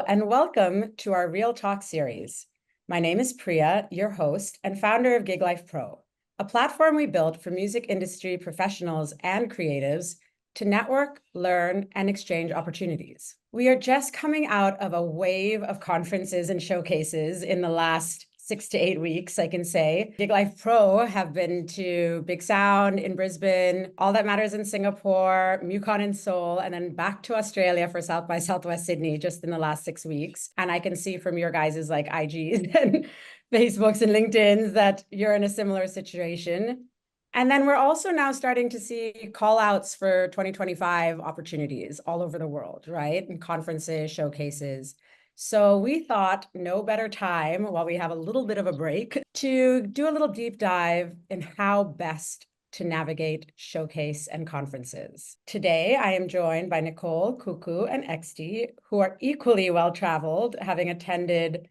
and welcome to our Real Talk series. My name is Priya, your host and founder of Gig Life Pro, a platform we built for music industry professionals and creatives to network, learn, and exchange opportunities. We are just coming out of a wave of conferences and showcases in the last 6 to 8 weeks, I can say. Gig Life Pro have been to Big Sound in Brisbane, All That Matters in Singapore, MUCON in Seoul, and then back to Australia for South by Southwest Sydney just in the last 6 weeks. And I can see from your guys' like IGs and Facebooks and LinkedIn's that you're in a similar situation. And then we're also now starting to see call outs for 2025 opportunities all over the world, right? And conferences, showcases. So we thought no better time while we have a little bit of a break to do a little deep dive in how best to navigate showcase and conferences. Today, I am joined by Nicole, Kukuh, and XTIE, who are equally well-traveled, having attended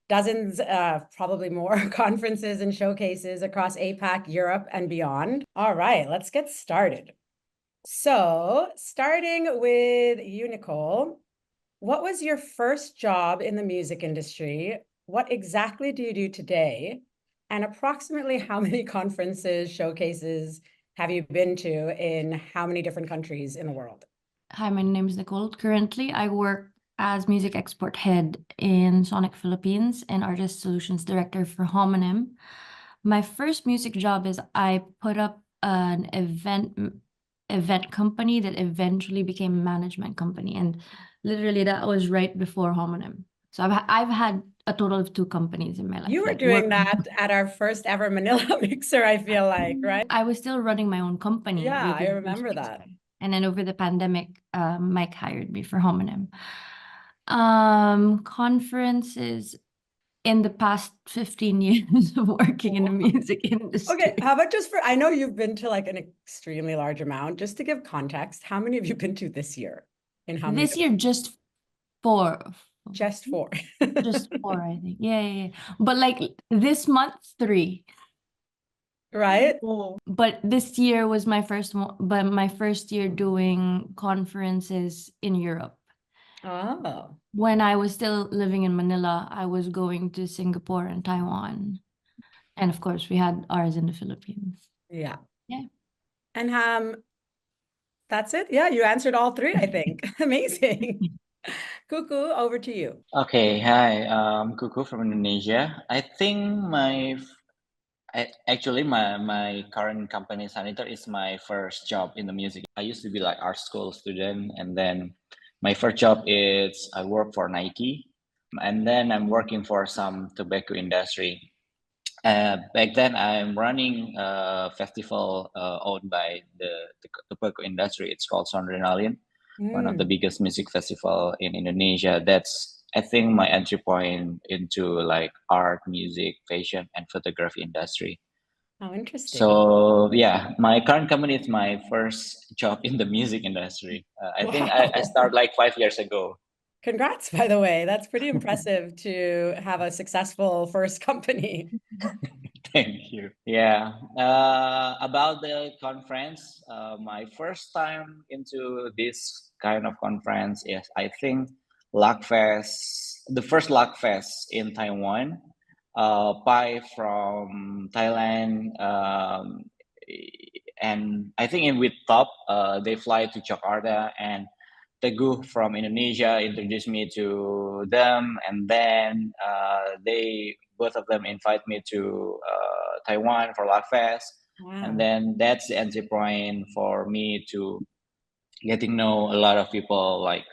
dozens, probably more conferences and showcases across APAC, Europe, and beyond. All right, let's get started. So starting with you, Nicole, what was your first job in the music industry? What exactly do you do today? And approximately how many conferences, showcases have you been to in how many different countries in the world? Hi, my name is Nicole. Currently, I work as music export head in Sonik, Philippines, and artist solutions director for Homonym. My first music job is I put up an event company that eventually became a management company, and literally that was right before Homonym. So I've had a total of 2 companies in my life. You were doing that at our first ever Manila Mixer, I feel like, right? I was still running my own company. Yeah, I remember that. And then over the pandemic, Mike hired me for Homonym. Conferences in the past 15 years of working in the music industry. Okay, how about just I know you've been to like an extremely large amount. Just to give context, how many have you been to this year? And how many? This year, just 4. Just 4. Just 4, I think. Yeah. But like this month, 3. Right? But this year was my first year doing conferences in Europe. Oh. When I was still living in Manila, I was going to Singapore and Taiwan. And of course, we had ours in the Philippines. Yeah. Yeah. And that's it. Yeah, you answered all 3, I think. Amazing. Kukuh, over to you. Okay, hi, Kukuh from Indonesia. I think actually my current company, Sarmiento, is my first job in the music. I used to be like art school student, and then my first job is I work for Nike, and then I'm working for some tobacco industry. Back then, I'm running a festival owned by the tobacco industry. It's called Sonik, one of the biggest music festival in Indonesia. That's, I think, my entry point into like art, music, fashion, and photography industry. Oh, interesting. So yeah, my current company is my first job in the music industry. I think I started like 5 years ago. Congrats, by the way. That's pretty impressive to have a successful first company. Thank you. Yeah. About the conference, my first time into this kind of conference is, I think, Luckfest, the first Luckfest in Taiwan. Pai from Thailand, and I think in with Top, they fly to Jakarta, and Teguh from Indonesia introduced me to them, and then both of them invite me to Taiwan for Luckfest. Wow. And then that's the entry point for me to getting know a lot of people like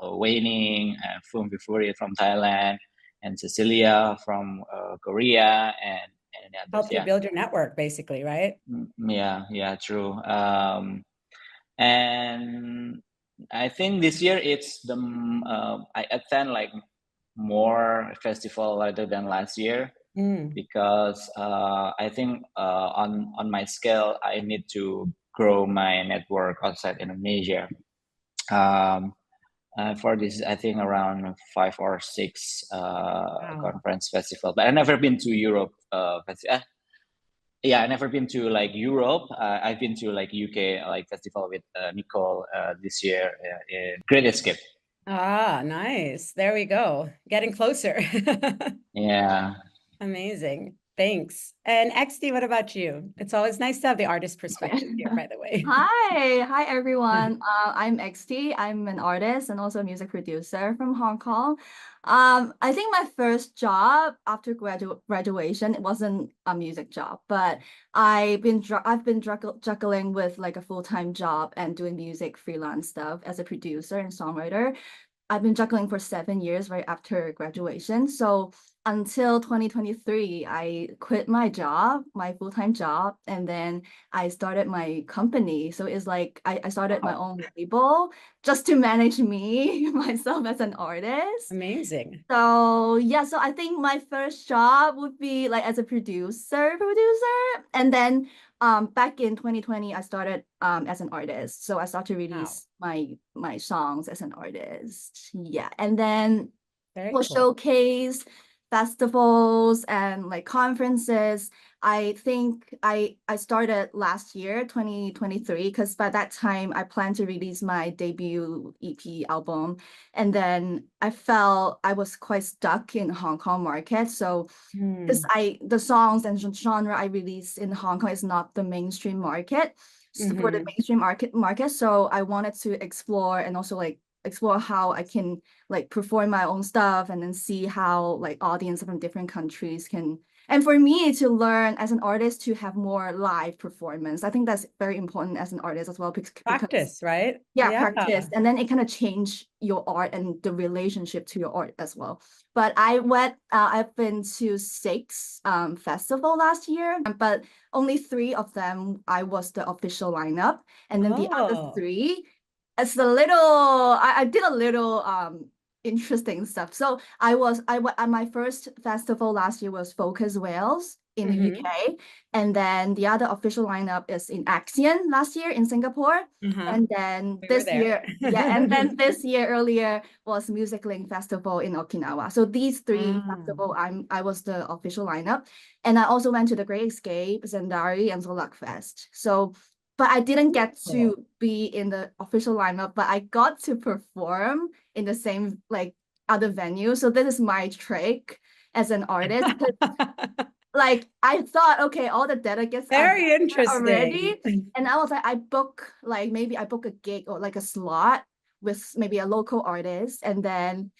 Waining and Phum Vipuri from Thailand, and Cecilia from Korea, and others. Helped you build your network, basically, right? Yeah, true. And I think this year it's I attend like more festival rather than last year, because I think on my scale I need to grow my network outside Indonesia. For this, I think around 5 or 6 conference festival, but I've never been to Europe festival. Yeah, I never been to like Europe. I've been to like UK like festival with Nicole this year in Great Escape. Ah, nice. There we go. Getting closer. Yeah. Amazing. Thanks. And XD, what about you? It's always nice to have the artist Okay. perspective here, by the way. Hi everyone. I'm XT. I'm an artist and also a music producer from Hong Kong. I think my first job after graduation, it wasn't a music job, but I've been juggling with like a full-time job and doing music freelance stuff as a producer and songwriter. I've been juggling for 7 years right after graduation. So until 2023, I quit my job, my full-time job, and then I started my company. So it's like I started my own label just to manage me, myself as an artist. Amazing. So yeah, so I think my first job would be like as a producer. And then back in 2020, I started as an artist. So I started to Wow. release my songs as an artist. Yeah. And then Very for cool. showcase, festivals and like conferences. I think I started last year, 2023, because by that time I planned to release my debut EP album. And then I felt I was quite stuck in Hong Kong market. So because the songs and genre I release in Hong Kong is not the mainstream market for the mainstream market. So I wanted to explore and also like explore how I can like perform my own stuff and then see how like audience from different countries can, and for me to learn as an artist to have more live performance. I think that's very important as an artist as well because Practice, right? yeah, Yeah. practice, and then it kind of change your art and the relationship to your art as well. But I've been to 6 festival last year, but only 3 of them I was the official lineup, and then the other Oh, 3, it's a little I did a little interesting stuff. So my first festival last year was Focus Wales in the UK, and then the other official lineup is in Axion last year in Singapore. And then we were this there. year, yeah, and then this year earlier was Music Link Festival in Okinawa. So these 3 festivals, I was the official lineup, and I also went to the Great Escape, Zendari, and Zolak Fest. So, but I didn't get to be in the official lineup, but I got to perform in the same like other venue. So this is my trick as an artist. Like I thought, okay, all the delegates Very are interesting. already, and I was like, maybe I book a gig or like a slot with maybe a local artist, and then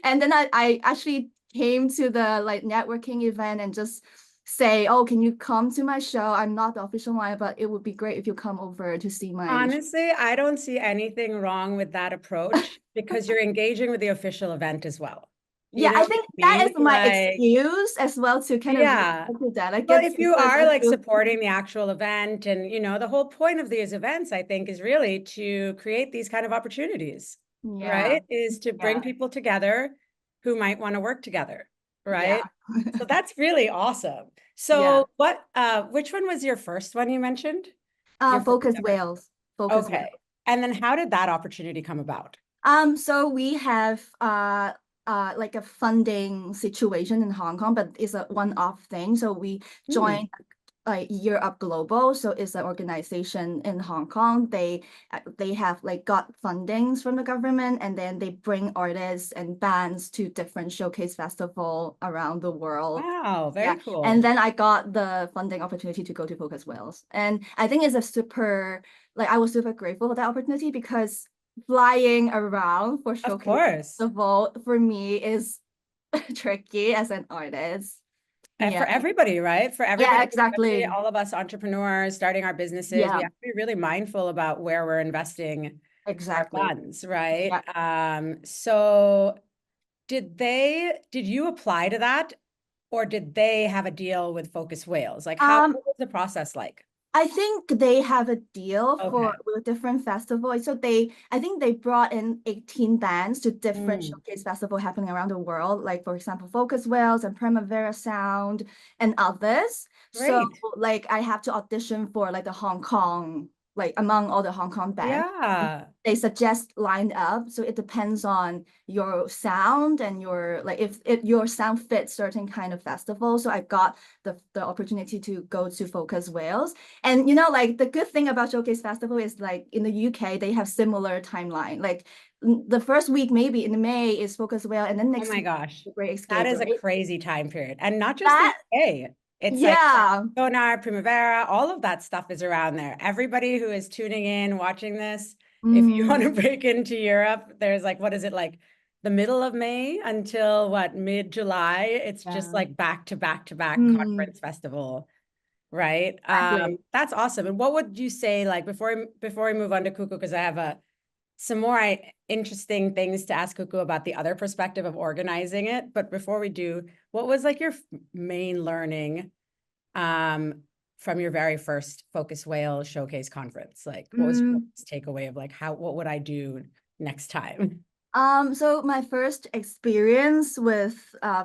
and then I actually came to the like networking event and just say, oh, can you come to my show? I'm not the official line, but it would be great if you come over to see my Honestly, I don't see anything wrong with that approach because you're engaging with the official event as well. You yeah, know I what think I that mean? is my Like, excuse as well to kind of reach yeah. out to delegates. Well, if you because are I like feel supporting the actual event and, the whole point of these events, I think, is really to create these kind of opportunities, yeah, right? Is to bring yeah, people together who might want to work together, yeah. right? So that's really awesome. Yeah. So which one was your first one you mentioned? Your first Focus ever? Wales. Focus Wales. Okay. And then how did that opportunity come about? So we have like a funding situation in Hong Kong, but it's a one-off thing. So we joined like Year Up Global. So it's an organization in Hong Kong. They have like got fundings from the government, and then they bring artists and bands to different showcase festival around the world. Wow, very Yeah. cool. And then I got the funding opportunity to go to Focus Wales. And I think it's a super, like I was super grateful for that opportunity because flying around for Of showcase course. festival for me is tricky as an artist. For Yeah. everybody, right? For Yeah, everybody, especially exactly. all of us entrepreneurs starting our businesses, we Yeah, have to be really mindful about where we're investing our exactly. funds, right? Yeah. So did you apply to that, or did they have a deal with Focus Wales? Like what was the process like? I think they have a deal Okay. with different festivals. So I think they brought in 18 bands to different showcase festival happening around the world, like for example, Focus Wales and Primavera Sound and others. So Great. like I have to audition for like the Hong Kong like among all the Hong Kong bands. Yeah. They suggest lined up, so it depends on your sound and your like if your sound fits certain kind of festival. So I got the opportunity to go to Focus Wales, and you know, like the good thing about Showcase Festival is like in the UK they have similar timeline. Like the first week maybe in May is Focus Wales, and then Oh next my week gosh. Great That Escape. is a Right? crazy time period. And not just the That UK. It's like yeah. Sonar, Primavera, all of that stuff is around there. Everybody who is tuning in, watching this, if you want to break into Europe, there's like, what is it like? The middle of May until what, mid-July? It's just Yeah. like back to back to back Mm, conference festival, right? exactly. That's awesome. And what would you say, like before we move on to Kukuh, because I have some more interesting things to ask Kukuh about the other perspective of organizing it. But before we do, what was like your main learning from your very first Focus Whale Showcase conference? Like, what was your takeaway of like what would I do next time? So my first experience with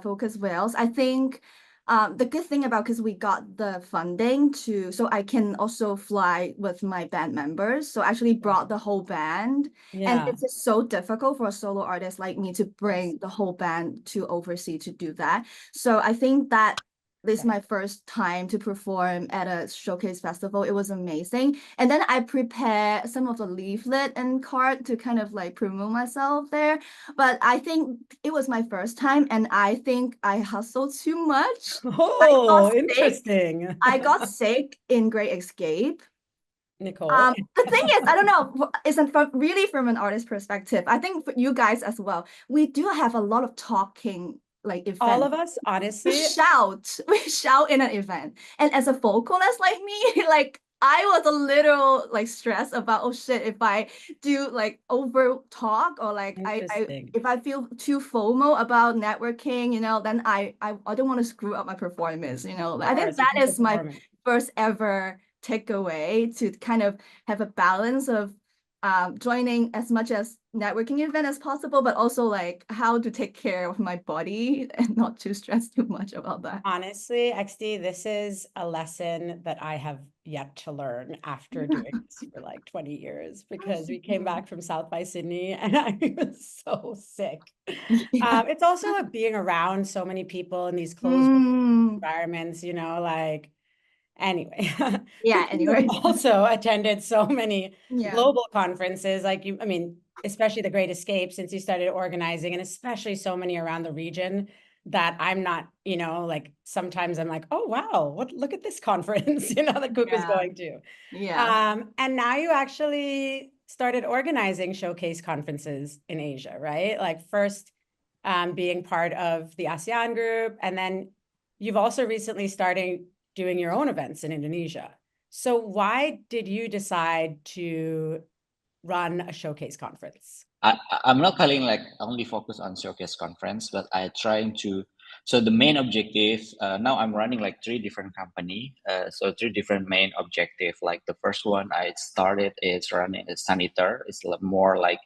Focus Wales, I think the good thing about because we got the funding so I can also fly with my band members. So I actually brought the whole band, and Yeah. it's just so difficult for a solo artist like me to bring the whole band to overseas to do that. So I think that this is my first time to perform at a showcase festival. It was amazing. And then I prepared some of the leaflet and card to kind of like promote myself there. But I think it was my first time, and I think I hustled too much. Oh, interesting. I got sick in Great Escape. Nicole. The thing is, I don't know, isn't really from an artist perspective. I think for you guys as well, we do have a lot of talking like event. All of us, honestly. We shout in an event. And as a vocalist like me, like I was a little like stressed about, oh shit, if I do like over talk or like if I feel too FOMO about networking, you know, then I don't want to screw up my performance, you know. I think that is my first ever takeaway, to kind of have a balance of joining as much as networking event as possible, but also like how to take care of my body and not to stress too much about that. Honestly, XD, this is a lesson that I have yet to learn after doing this for like 20 years, because we came back from South by Sydney and I was so sick. Yeah. It's also like being around so many people in these closed environments, you know, like anyway. Yeah, anyway. Also attended so many global conferences, like I mean, especially the Great Escape, since you started organizing, and especially so many around the region that I'm not, you know, like sometimes I'm like, oh wow, look at this conference, you know, that Kukuh's going to. Yeah. And now you actually started organizing showcase conferences in Asia, right? Like first being part of the ASEAN group, and then you've also recently started doing your own events in Indonesia. So why did you decide to run a showcase conference? I'm not calling like only focus on showcase conference, but I trying to. So the main objective now I'm running like 3 different company. So 3 different main objective. Like the first one I started is running a Saniter. It's more like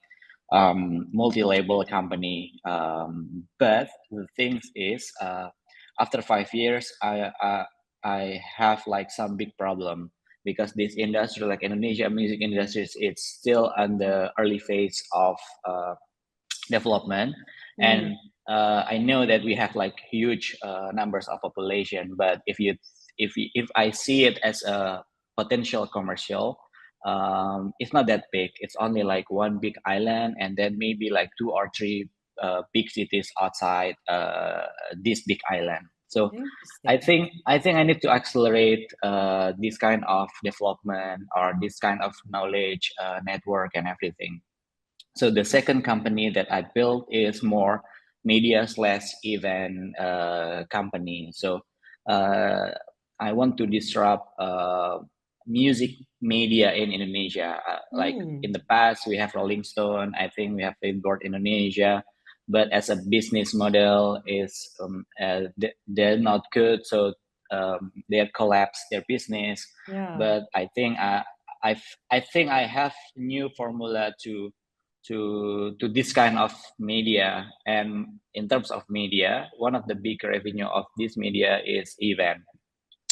multi-label company. But the thing is, after 5 years, I have like some big problem, because this industry, like Indonesia music industry, it's still on the early phase of development. And I know that we have like huge numbers of population, but if I see it as a potential commercial, it's not that big. It's only like one big island, and then maybe like 2 or 3 big cities outside this big island. So I think I need to accelerate this kind of development, or this kind of knowledge network and everything. So the second company that I built is more media/event company. So I want to disrupt music media in Indonesia. Like in the past, we have Rolling Stone. I think we have Billboard Indonesia, but as a business model, they're not good. So they have collapsed their business. Yeah. But I think I have new formula to this kind of media. And in terms of media, one of the big revenue of this media is event.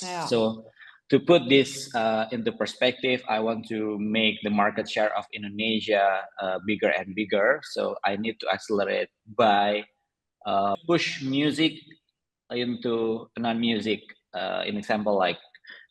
Yeah. So to put this into perspective, I want to make the market share of Indonesia bigger and bigger. So I need to accelerate by push music into non-music. In example, like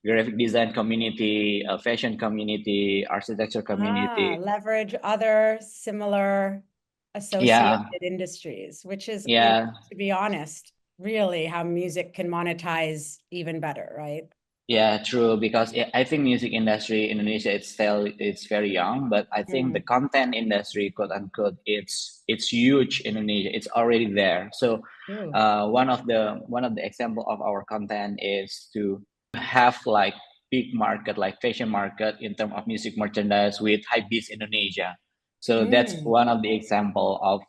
graphic design community, fashion community, architecture community. Leverage other similar Yeah, associated industries, which is, yeah, to be honest, really how music can monetize even better, right? yeah, true. Because I think music industry in Indonesia it's very young, but I think the content industry, quote unquote, it's huge in Indonesia. It's already there. So, True. one of the example of our content is to have like big market, like fashion market in terms of music merchandise with Hypebeast Indonesia. So that's one of the example of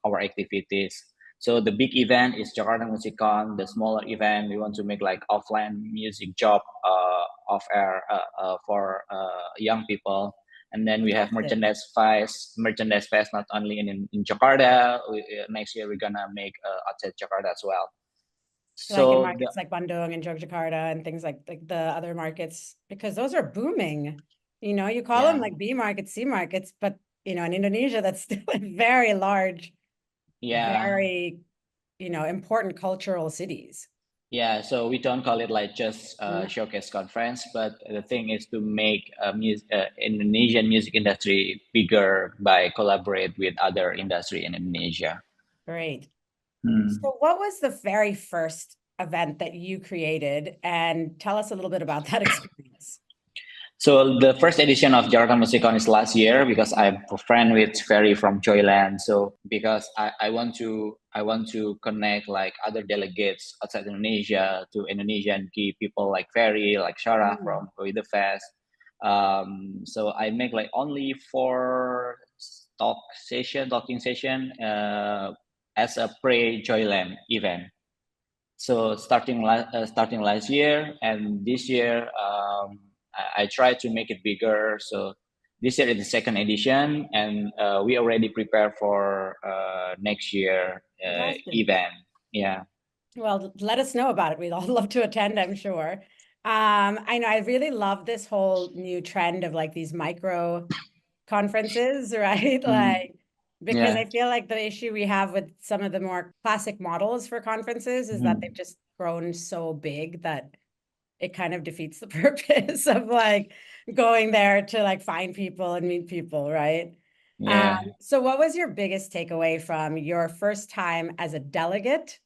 our activities. So the big event is Jakarta Musikon. The smaller event, we want to make like offline music job off air for young people. And then we have merchandise fest not only in Jakarta. Next year we're gonna make outside Jakarta as well. Like in So markets like Bandung and Yogyakarta and things like the other markets, because those are booming. You call them like B markets, C markets, but in Indonesia, that's still a very large, very important cultural cities. Yeah, so we don't call it like just showcase conference, but the thing is to make Indonesian music industry bigger by collaborate with other industry in Indonesia. Great. So what was the very first event that you created? And tell us a little bit about that experience. So the first edition of Jakarta Musikon is last year because I'm a friend with Ferry from Joyland. So because I want to connect like other delegates outside Indonesia to Indonesian key people like Ferry, like Shara from With the Fest. So I make like only 4 talking session as a pre-Joyland event. So starting last year and this year, I try to make it bigger. So this year is the second edition, and we already prepare for next year event. Yeah. Well, let us know about it. We'd all love to attend, I'm sure. I know I really love this whole new trend of like these micro conferences, right? Like, because I feel like the issue we have with some of the more classic models for conferences is that they've just grown so big that it kind of defeats the purpose of like going there to like find people and meet people, right? Yeah. So what was your biggest takeaway from your first time as a delegate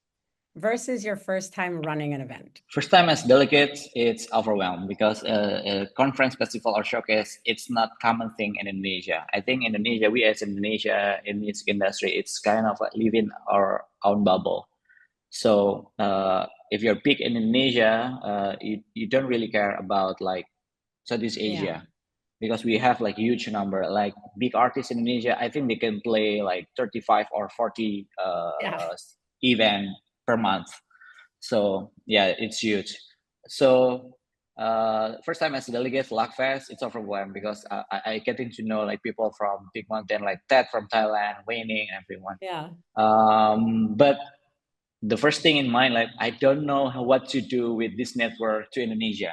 versus your first time running an event? First time as delegates, it's overwhelmed because a conference, festival, or showcase, it's not common thing in Indonesia. I think Indonesia, we as Indonesia in music industry, it's kind of like living our own bubble. So if you're big in Indonesia, you don't really care about like Southeast Asia because we have like huge number like big artists in Indonesia. I think they can play like 35 or 40 event per month. So yeah, it's huge. So first time as a delegate, Luckfest, it's overwhelmed because I getting to know like people from big mountain like Ted from Thailand, Waining, and everyone. Yeah. But the first thing in mind, like I don't know what to do with this network to Indonesia.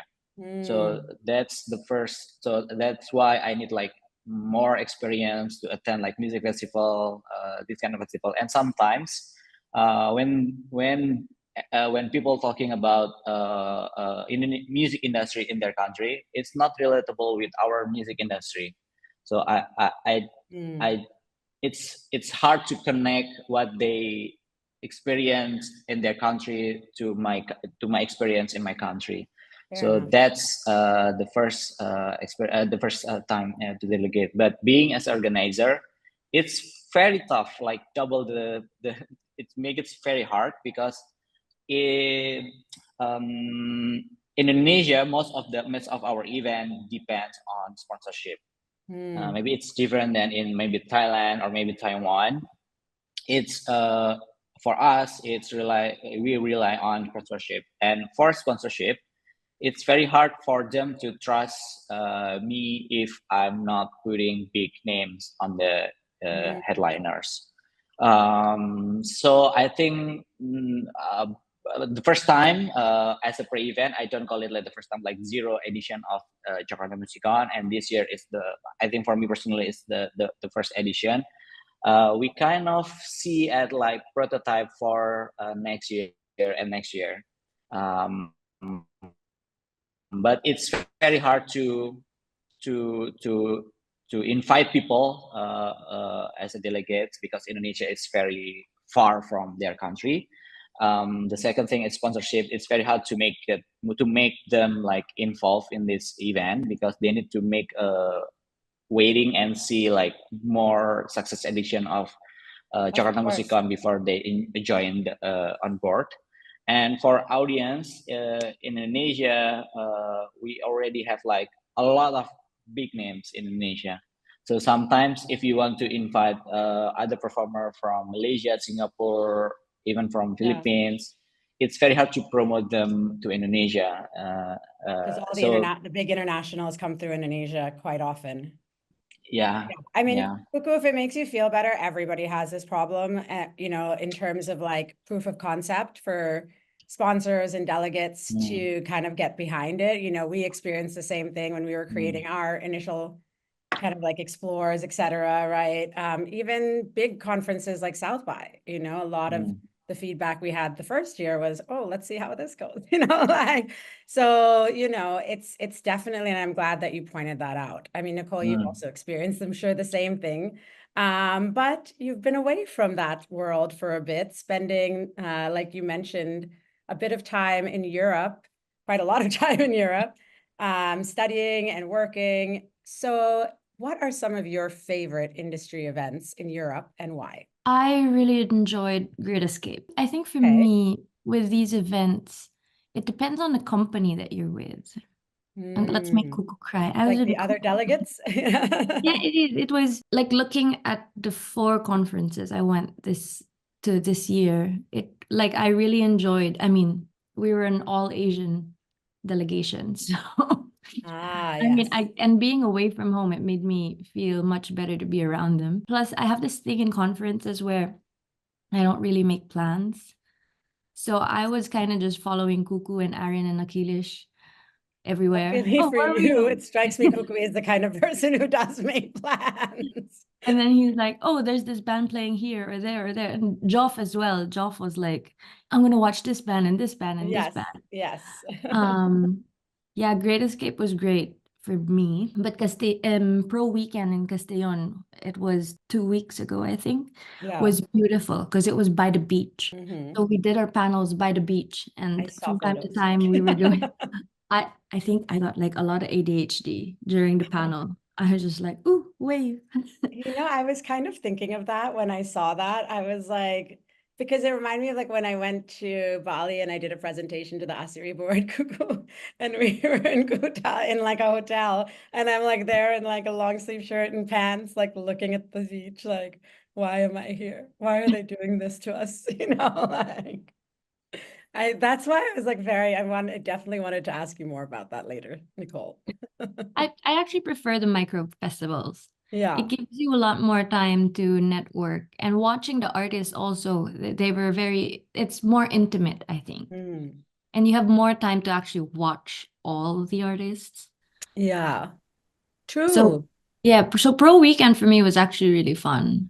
So that's the first. So that's why I need like more experience to attend like music festival, this kind of festival. And sometimes when people talking about in the music industry in their country, it's not relatable with our music industry. So it's hard to connect what they experience in their country to my experience in my country. So that's the first time to delegate. But being as organizer, it's very tough. Like double the it makes it very hard because in Indonesia, most of our event depends on sponsorship. Maybe it's different than in maybe Thailand or maybe Taiwan. It's for us, we rely on sponsorship, and for sponsorship, it's very hard for them to trust me if I'm not putting big names on the headliners. So I think the first time as a pre-event, I don't call it like the first time, like zero edition of Jakarta Musicon, and this year is I think for me personally, it's the first edition. We kind of see at like prototype for next year and next year, but it's very hard to invite people as a delegate, because Indonesia is very far from their country. The second thing is sponsorship. It's very hard to make them like involved in this event, because they need to make a waiting and see like more success edition of Jakarta Musicon before they join on board. And for audience in Indonesia, we already have like a lot of big names in Indonesia. So sometimes if you want to invite other performer from Malaysia, Singapore, even from Philippines, it's very hard to promote them to Indonesia. Because all the big internationals come through Indonesia quite often. Yeah. I mean, Kukuh, if it makes you feel better, everybody has this problem, you know, in terms of like proof of concept for sponsors and delegates to kind of get behind it. You know, we experienced the same thing when we were creating our initial kind of like explores, etc. Right? Even big conferences like South by, you know, a lot of the feedback we had the first year was, oh, let's see how this goes, you know, like, so, you know, it's definitely, and I'm glad that you pointed that out. I mean, Nicole, you've also experienced, I'm sure, the same thing, but you've been away from that world for a bit, spending, like you mentioned, a bit of time in Europe, quite a lot of time in Europe, studying and working. So what are some of your favorite industry events in Europe and why? I really enjoyed Great Escape. I think for me, with these events, it depends on the company that you're with. And let's make Kukuh cry. I was like the other delegates? Yeah, it is. It was like looking at the 4 conferences I went this year. I really enjoyed. I mean, we were an all Asian delegation, so I mean, and being away from home, it made me feel much better to be around them. Plus, I have this thing in conferences where I don't really make plans. So I was kind of just following Kukuh and Aryan and Akilish everywhere. Luckily for you, it strikes me Kukuh is the kind of person who does make plans. And then he's like, oh, there's this band playing here or there or there. And Joff as well. Joff was like, I'm going to watch this band and this band and this band. Yes. Yeah, Great Escape was great for me. But Pro Weekend in Castellon, it was 2 weeks ago, I think, was beautiful because it was by the beach. So we did our panels by the beach. And from time to time we were doing... I think I got like a lot of ADHD during the panel. I was just like, ooh, wave. You know, I was kind of thinking of that when I saw that. I was like, because it reminded me of like when I went to Bali and I did a presentation to the Asiri board, Kukuh, and we were in Kuta in like a hotel, and I'm like there in like a long sleeve shirt and pants, like looking at the beach, like, why am I here? Why are they doing this to us? You know, like. That's why I was like I definitely wanted to ask you more about that later, Nicole. I actually prefer the micro festivals. Yeah. It gives you a lot more time to network, and watching the artists also, it's more intimate, I think. And you have more time to actually watch all the artists. Yeah. True. So Pro Weekend for me was actually really fun.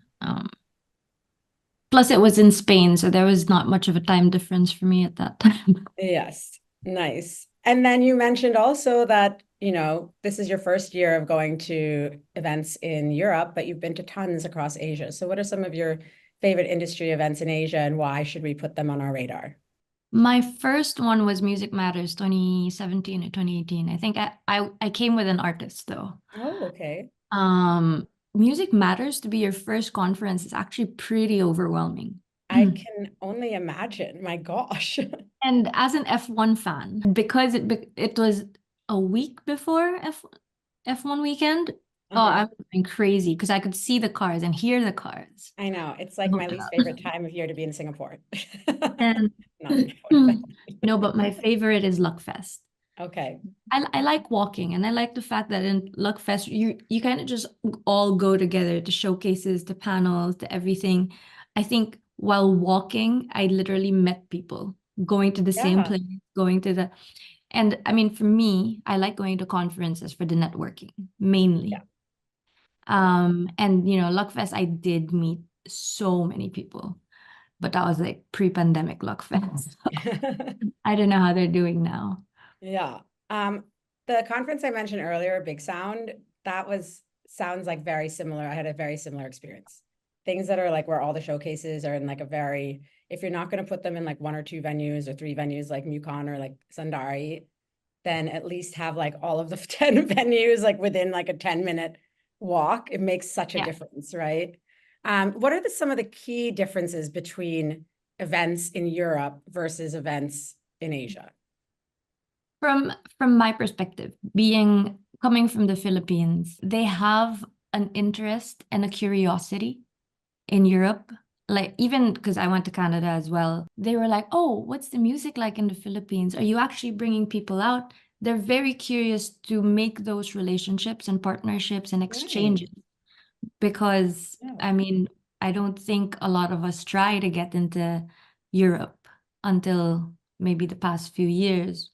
Plus, it was in Spain, so there was not much of a time difference for me at that time. Yes, nice. And then you mentioned also that, you know, this is your first year of going to events in Europe, but you've been to tons across Asia. So what are some of your favorite industry events in Asia, and why should we put them on our radar? My first one was Music Matters 2017 or 2018. I think I came with an artist though. Oh, okay. Music Matters, to be your first conference, is actually pretty overwhelming. I can only imagine. My gosh. And as an F1 fan, because it was a week before F1 weekend, I'm going crazy because I could see the cars and hear the cars. I know. It's like my least favorite time of year to be in Singapore. And no, but my favorite is Luckfest. Okay. I like walking, and I like the fact that in Luckfest you kind of just all go together to showcases, to panels, to everything. I think while walking, I literally met people going to the same Yeah. place, going to the, and I mean, for me, I like going to conferences for the networking mainly. Yeah. And you know, Luckfest, I did meet so many people, but that was like pre-pandemic Luckfest. I don't know how they're doing now. Yeah. The conference I mentioned earlier, Big Sound, sounds like very similar. I had a very similar experience. Things that are like where all the showcases are in like if you're not going to put them in like 1 or 2 venues or 3 venues like Mukon or like Sundari, then at least have like all of the 10 venues like within like a 10-minute walk. It makes such a difference, right? What are some of the key differences between events in Europe versus events in Asia? From my perspective, coming from the Philippines, they have an interest and a curiosity in Europe. Like, even because I went to Canada as well, they were like, oh, what's the music like in the Philippines? Are you actually bringing people out? They're very curious to make those relationships and partnerships and exchanges. Because, I mean, I don't think a lot of us try to get into Europe until maybe the past few years.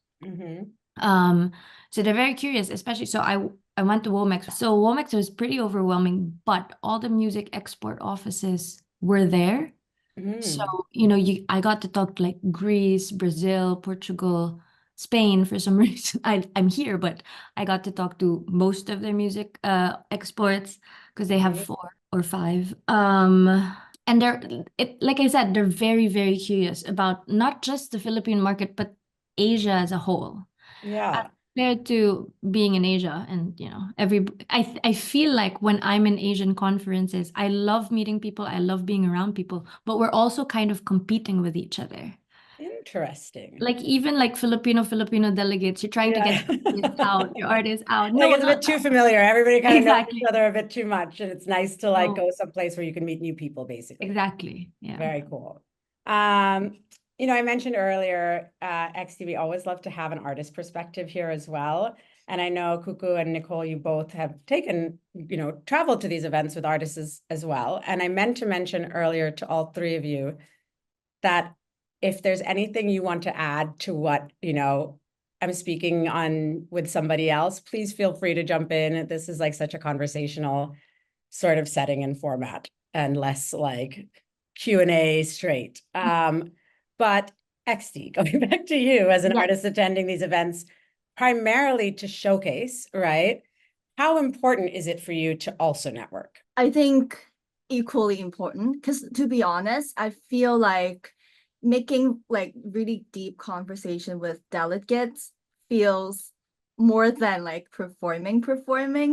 So they're very curious, especially, so I went to Womex. So Womex was pretty overwhelming, but all the music export offices were there. So, you know, I got to talk to like Greece, Brazil, Portugal, Spain for some reason. I'm here, but I got to talk to most of their music exports because they have 4 or 5. And like I said, they're very, very curious about not just the Philippine market, but Asia as a whole. Yeah. Compared to being in Asia, and you know, I feel like when I'm in Asian conferences, I love meeting people, I love being around people, but we're also kind of competing with each other. Interesting. Like even like Filipino delegates, you're trying to get your artists out. Like No, it's a bit too familiar. Everybody kind of knows each exactly. other a bit too much, and it's nice to like No. go someplace where you can meet new people, basically. Exactly. Yeah. Very cool. You know, I mentioned earlier, XTIE, we always love to have an artist perspective here as well. And I know Kukuh and Nicole, you both have taken, you know, traveled to these events with artists as well. And I meant to mention earlier to all 3 of you that if there's anything you want to add to what, you know, I'm speaking on with somebody else, please feel free to jump in. This is like such a conversational sort of setting and format and less like Q&A straight. But XTIE, going back to you as an artist attending these events, primarily to showcase, right? How important is it for you to also network? I think equally important, because to be honest, I feel like making like really deep conversation with delegates feels more than like performing,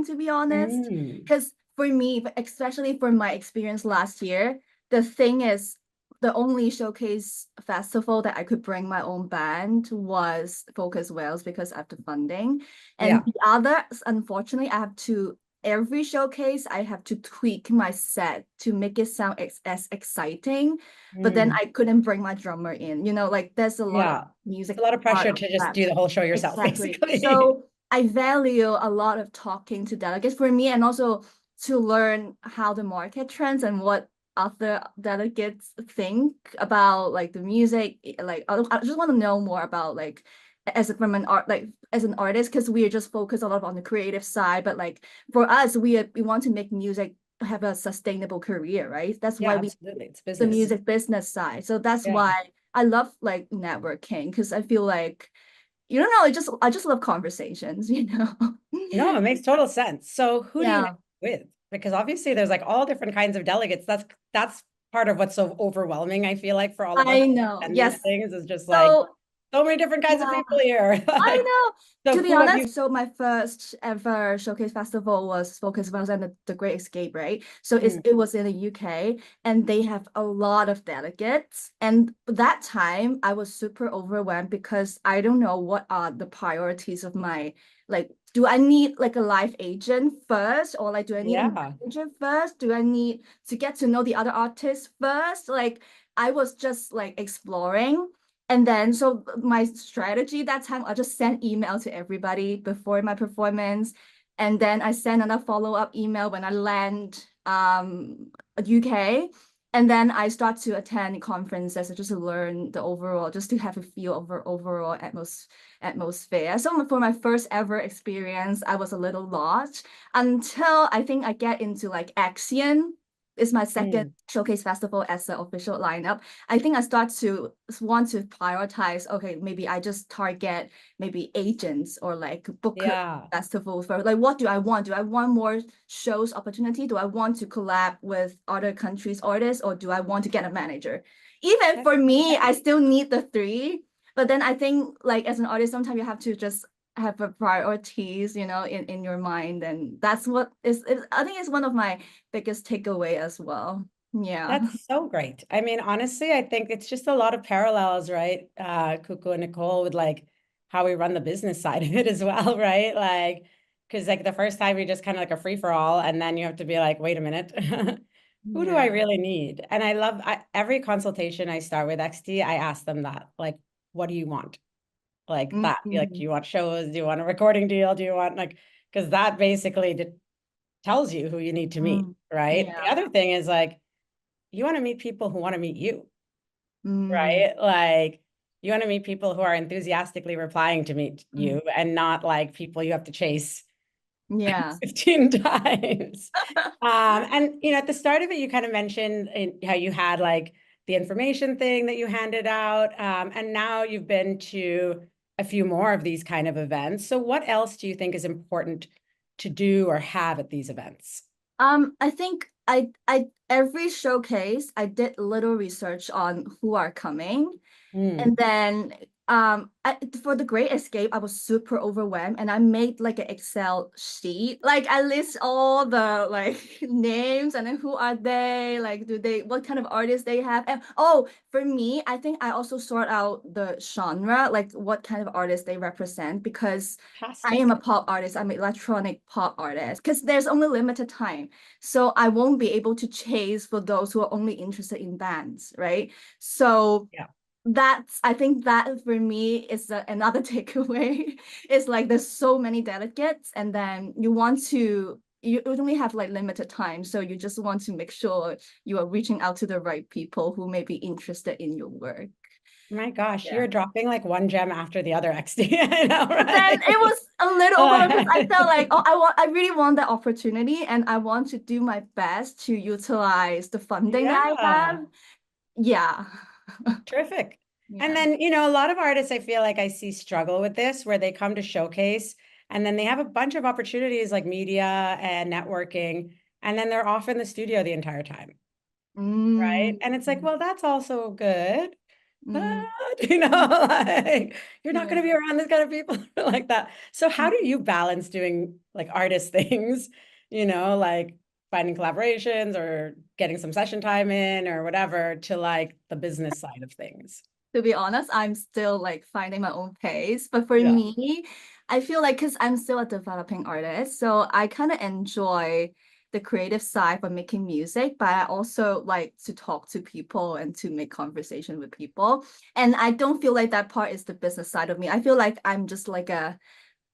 to be honest. Because for me, especially for my experience last year, the thing is, the only showcase festival that I could bring my own band was Focus Wales because I have the funding. And the others, unfortunately, every showcase, I have to tweak my set to make it sound as exciting. But then I couldn't bring my drummer in. You know, like there's a lot of music. It's a lot of pressure to just do the whole show yourself, basically. So I value a lot of talking to delegates for me, and also to learn how the market trends and what other delegates think about like the music. Like I just want to know more about like as an artist, because we are just focused a lot on the creative side, but like for us, we want to make music have a sustainable career, right? That's why it's business. The music business side. So that's why I love like networking, because I feel like, you don't know, I just love conversations, you know. No, it makes total sense. So who do you network with? Because obviously there's like all different kinds of delegates. That's part of what's so overwhelming, I feel like, for all of us. I know. Yes. These things is just like so many different kinds of people here. I know. To be honest, you... so my first ever showcase festival was Focus Wales and the Great Escape, right? So it was in the UK, and they have a lot of delegates. And that time I was super overwhelmed because I don't know what are the priorities of my, like, do I need like a live agent first, or like do I need a manager first? Do I need to get to know the other artists first? Like I was just like exploring. And then, so my strategy that time, I just sent email to everybody before my performance. And then I sent another follow-up email when I land UK. And then I start to attend conferences just to learn the overall, just to have a feel of the overall atmosphere. So for my first ever experience, I was a little lost until I think I get into like Axion. It's my second showcase festival as an official lineup. I think I start to want to prioritize, okay, maybe I just target maybe agents or like book festivals for like, what do I want? Do I want more shows opportunity? Do I want to collab with other countries' artists, or do I want to get a manager? Even for me, I still need the three. But then I think like as an artist, sometimes you have to just have a priorities, you know, in your mind. And that's what I think is one of my biggest takeaway as well. Yeah. That's so great. I mean, honestly, I think it's just a lot of parallels, right? Kukuh and Nicole, with like how we run the business side of it as well, right? Like, because like the first time you're just kind of like a free for all, and then you have to be like, wait a minute, who do I really need? And I love every consultation I start with XTIE, I ask them that, like, what do you want? Like that, like, do you want shows? Do you want a recording deal? Do you want like, because that basically tells you who you need to meet, right? The other thing is like, you want to meet people who want to meet you, right? Like you want to meet people who are enthusiastically replying to meet you, and not like people you have to chase 15 times. And you know, at the start of it, you kind of mentioned how you had like the information thing that you handed out, and now you've been to a few more of these kind of events. So what else do you think is important to do or have at these events? I think I every showcase I did a little research on who are coming. And then for the Great Escape, I was super overwhelmed, and I made like an Excel sheet. Like I list all the like names, and then who are they? Like what kind of artists they have? And for me, I think I also sort out the genre, like what kind of artists they represent, because I am a pop artist. I'm an electronic pop artist, because there's only limited time. So I won't be able to chase for those who are only interested in bands, right? So I think that for me is another takeaway. It's like there's so many delegates, and then you only have like limited time, so you just want to make sure you are reaching out to the right people who may be interested in your work. My gosh, you're dropping like one gem after the other, XTIE. I know, right? Then it was a little overwhelming, because I felt like, I really want that opportunity, and I want to do my best to utilize the funding that I have. Yeah. Terrific. And then, you know, a lot of artists, I feel like I see struggle with this, where they come to showcase and then they have a bunch of opportunities like media and networking, and then they're off in the studio the entire time. Right. And it's like, well, that's also good. But, you know, like you're not going to be around this kind of people like that. So how do you balance doing like artist things, you know, like finding collaborations or getting some session time in or whatever, to like the business side of things? To be honest, I'm still like finding my own pace. But for me, I feel like, because I'm still a developing artist, so I kind of enjoy the creative side of making music, but I also like to talk to people and to make conversation with people. And I don't feel like that part is the business side of me. I feel like I'm just like a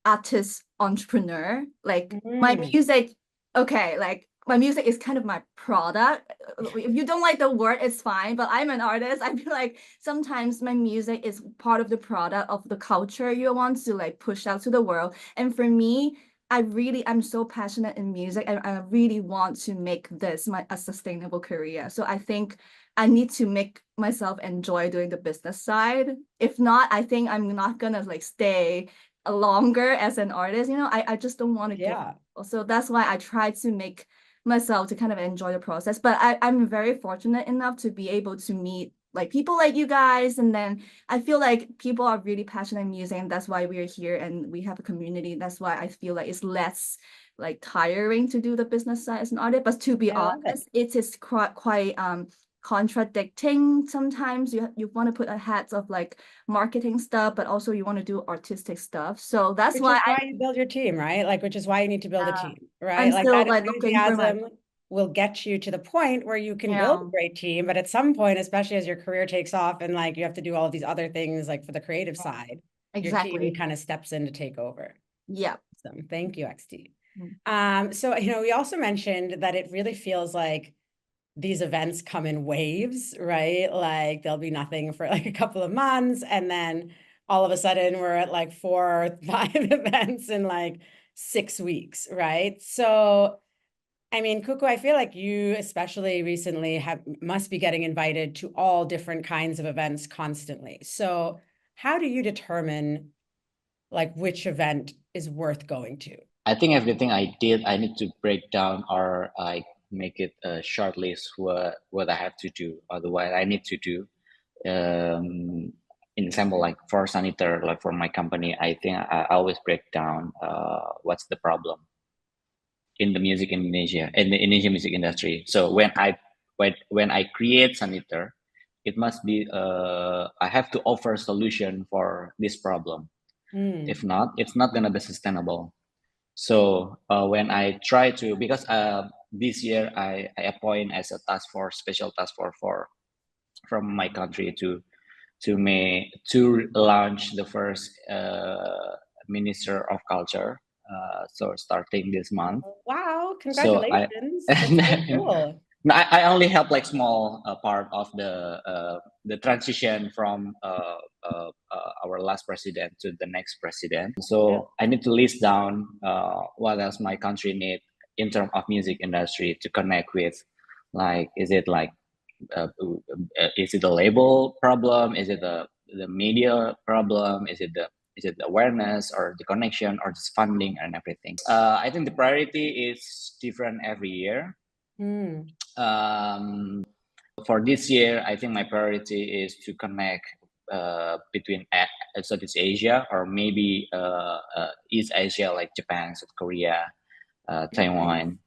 artist entrepreneur. Like my music, okay, like my music is kind of my product. If you don't like the word, it's fine, but I'm an artist. I feel like sometimes my music is part of the product of the culture you want to like push out to the world. And for me, I'm so passionate in music, and I really want to make this a sustainable career. So I think I need to make myself enjoy doing the business side. If not, I think I'm not gonna like stay longer as an artist. You know, I just don't want to give up. So that's why I try to make myself to kind of enjoy the process. But I'm very fortunate enough to be able to meet like people like you guys, and then I feel like people are really passionate in music, and that's why we're here and we have a community. That's why I feel like it's less like tiring to do the business side as an artist. But to be honest, it is quite contradicting sometimes. You want to put a hat of like marketing stuff, but also you want to do artistic stuff. So that's why you build your team, right? Like, which is why you need to build a team, right? I'm like still that like looking for my will get you to the point where you can build a great team. But at some point, especially as your career takes off and like you have to do all of these other things, like for the creative side, your team kind of steps in to take over. Yeah. Awesome. Thank you, XTIE. So, you know, we also mentioned that it really feels like these events come in waves, right? Like there'll be nothing for like a couple of months, and then all of a sudden we're at like 4 or 5 events in like 6 weeks, right? So, I mean, Kukuh, I feel like you, especially recently, must be getting invited to all different kinds of events constantly. So, how do you determine like which event is worth going to? I think everything I did, I need to break down or I make it a short list what I have to do. Otherwise, I need to do. In example, like for Sanitar, like for my company, I think I always break down what's the problem in the music in Indonesia, in the Indonesian music industry. So when I create Sanitar, it must be I have to offer a solution for this problem. If not, it's not gonna be sustainable. So when I try to, because this year I appoint as a task force, special task force from my country to launch the first Minister of Culture. So starting this month. Wow, So congratulations. That's so cool. I only help like small part of the transition from our last president to the next president. So I need to list down what else my country need in terms of music industry to connect with. Like, is it the label problem? Is it the media problem? Is it the awareness or the connection or just funding and everything? I think the priority is different every year. For this year, I think my priority is to connect between Southeast Asia or maybe East Asia, like Japan, South Korea, Taiwan.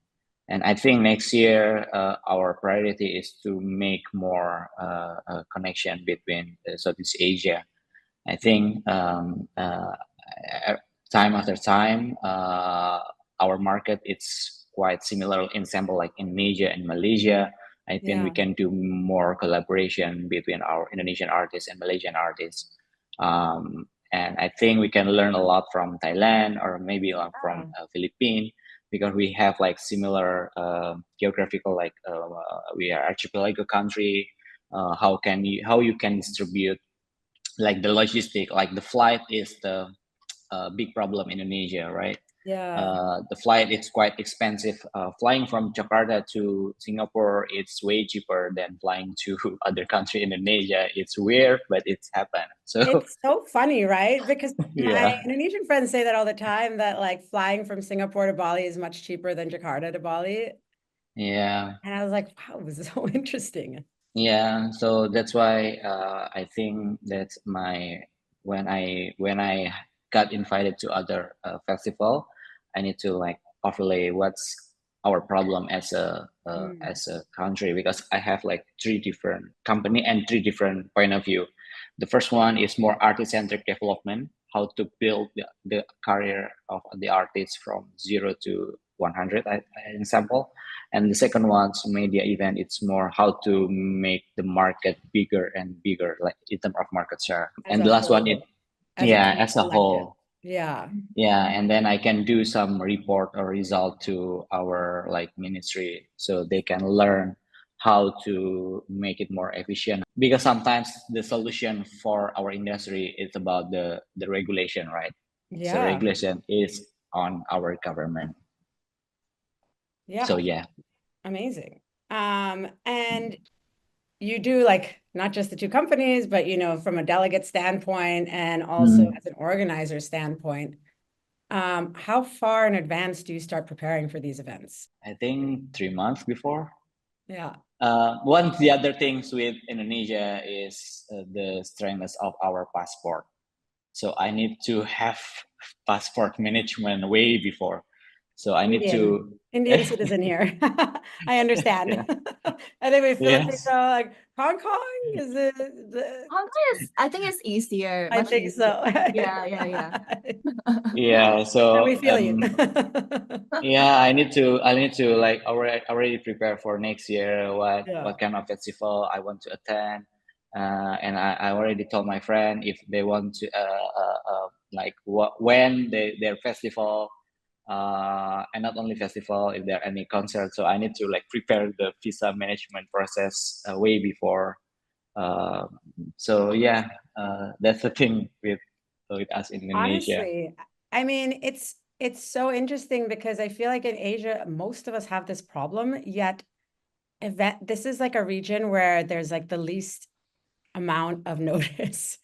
And I think next year, our priority is to make more connection between Southeast Asia. I think time after time, our market it's quite similar in example like Indonesia and Malaysia. I think we can do more collaboration between our Indonesian artists and Malaysian artists. And I think we can learn a lot from Thailand or maybe from Philippines, because we have like similar geographical, like we are archipelago country. How you can distribute like the logistic, like the flight is the big problem in Indonesia, right? The flight is quite expensive. Flying from Jakarta to Singapore, it's way cheaper than flying to other country in Indonesia. It's weird, but it's happened. So it's so funny, right? Because my Indonesian friends say that all the time, that like flying from Singapore to Bali is much cheaper than Jakarta to Bali. Yeah. And I was like, wow, this is so interesting. Yeah, so that's why I think that's when I got invited to other festival, I need to like overlay what's our problem as a country, because I have like 3 different company and 3 different point of view. The first one is more artist-centric development, how to build the career of the artist from 0 to 100, example. And the second one's media event, it's more how to make the market bigger and bigger, like in terms of market share. And the last one, as a whole. Yeah. And then I can do some report or result to our like ministry, so they can learn how to make it more efficient. Because sometimes the solution for our industry is about the regulation, right? Yeah. So regulation is on our government. Yeah. So yeah. Amazing. And you do like not just the 2 companies, but from a delegate standpoint and also as an organizer standpoint, how far in advance do you start preparing for these events? I think 3 months before. Yeah. One of the other things with Indonesia is the strength of our passport. So I need to have passport management way before. So I need to Indian citizen here. I understand. I think we Philippines are like Hong Kong. Is it? Hong Kong is, I think it's easier. I think so. Yeah. Yeah. So we feel you. Yeah, I need to like already prepare for next year. What kind of festival I want to attend, and I already told my friend if they want to like when their festival. and not only festival, if there are any concerts. So I need to like prepare the visa management process way before. So yeah, that's the thing with us in Indonesia. Honestly, I mean, it's so interesting because I feel like in Asia, most of us have this problem, yet this is like a region where there's like the least amount of notice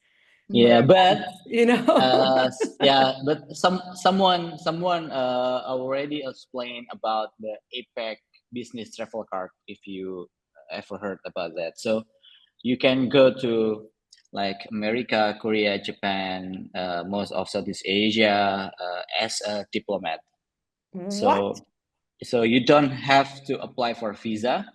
for Yeah, but events, you know? yeah, but someone already explained about the APEC business travel card, if you ever heard about that. So you can go to like America, Korea, Japan, most of Southeast Asia as a diplomat. What? So you don't have to apply for visa,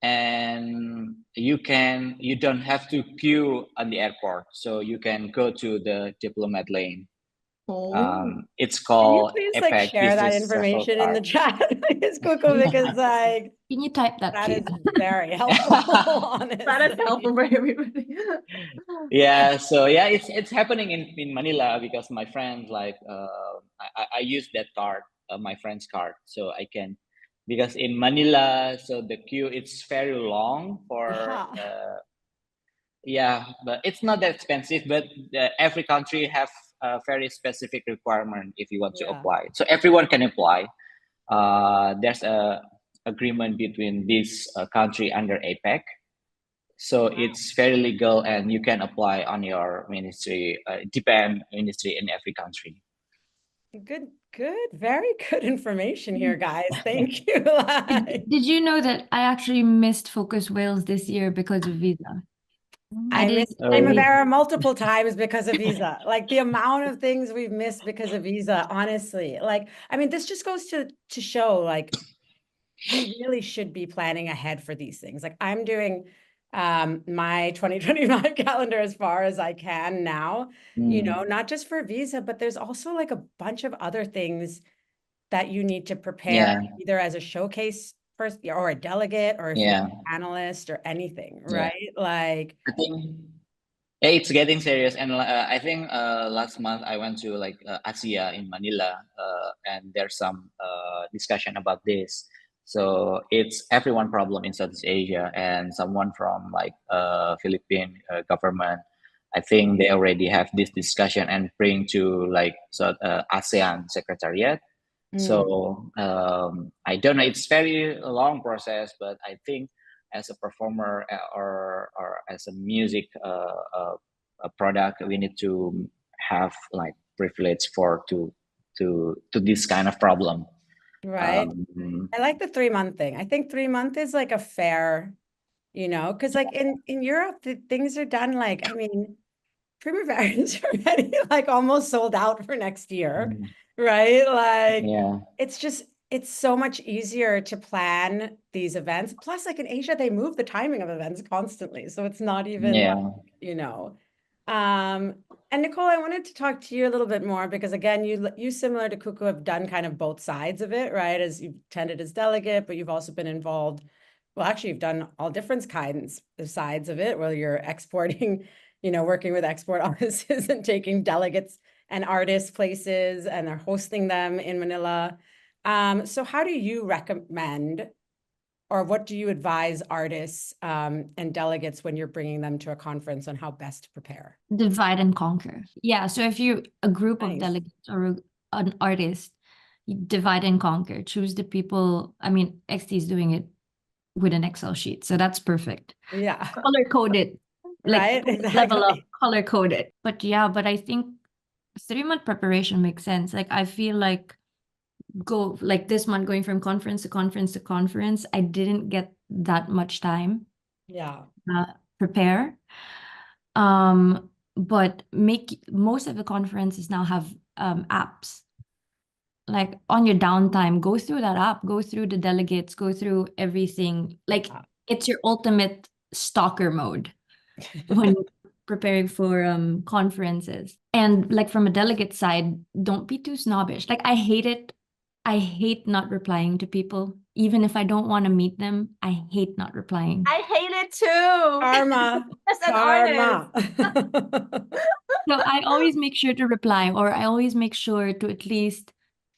and you don't have to queue on the airport, so you can go to the diplomat lane. Oh, It's Can you called please like APEC share that business travel information in the card. chat, please, Kukuh, because like Can you type that, that please? is very helpful, that is honestly. helpful for everybody. Yeah, so yeah, it's happening in Manila, because my friend like I use that card, my friend's card, so I can, because in Manila, so the queue it's very long for yeah, but it's not that expensive, but every country have a very specific requirement if you want to Yeah. apply, so everyone can apply. There's a agreement between this country under APEC, so it's very legal and you can apply on your ministry, depend ministry in every country. Good, very good information here, guys. Thank you. Like, Did you know that I actually missed Focus Wales this year because of visa? I did. missed Primavera multiple times because of visa. Like the amount of things we've missed because of visa, honestly. Like, I mean, this just goes to show like we really should be planning ahead for these things. Like I'm doing my 2025 calendar as far as I can now, you know, not just for visa, but there's also like a bunch of other things that you need to prepare Yeah, either as a showcase person or a delegate, or if you're yeah, an analyst or anything, yeah. right? Like, I think yeah, it's getting serious, and I think last month I went to like Asia in Manila, and there's some discussion about this. So it's everyone problem in Southeast Asia, and someone from like Philippine government, I think they already have this discussion and bring to like ASEAN Secretariat. So I don't know. It's very long process, but I think as a performer or as a music a product, we need to have like privilege for to this kind of problem. right. I like the 3-month thing. I think 3-month is like a fair, you know, because like in Europe, things are done like, I mean, Primavera is already like almost sold out for next year, right? Like Yeah, it's so much easier to plan these events. Plus, like in Asia, they move the timing of events constantly. So it's not even like, yeah, you know. And Nicole, I wanted to talk to you a little bit more because again, you similar to Kukuh have done kind of both sides of it, right? As you've attended as delegate, but you've also been involved. Well, actually, you've done all different kinds of sides of it, where you're exporting, you know, working with export offices and taking delegates and artists places, and they're hosting them in Manila. So how do you recommend, or what do you advise artists and delegates when you're bringing them to a conference on how best to prepare? Divide and conquer. Yeah, so if you a group of Nice. delegates or an artist, you divide and conquer. Choose the people. I mean, XT is doing it with an Excel sheet, so that's perfect. Yeah. Color code it, like Right, level up, exactly. color code it. But yeah, but I think 3-month preparation makes sense. Like I feel like go like this month going from conference to conference to conference, I didn't get that much time Yeah. prepare. But most of the conferences now have apps. Like on your downtime, go through that app, go through the delegates, go through everything. Like it's your ultimate stalker mode when preparing for conferences. And like from a delegate side, don't be too snobbish. Like I hate it. I hate not replying to people. Even if I don't want to meet them, I hate not replying. I hate it too. Karma. As an Karma. So I always make sure to reply, or I always make sure to at least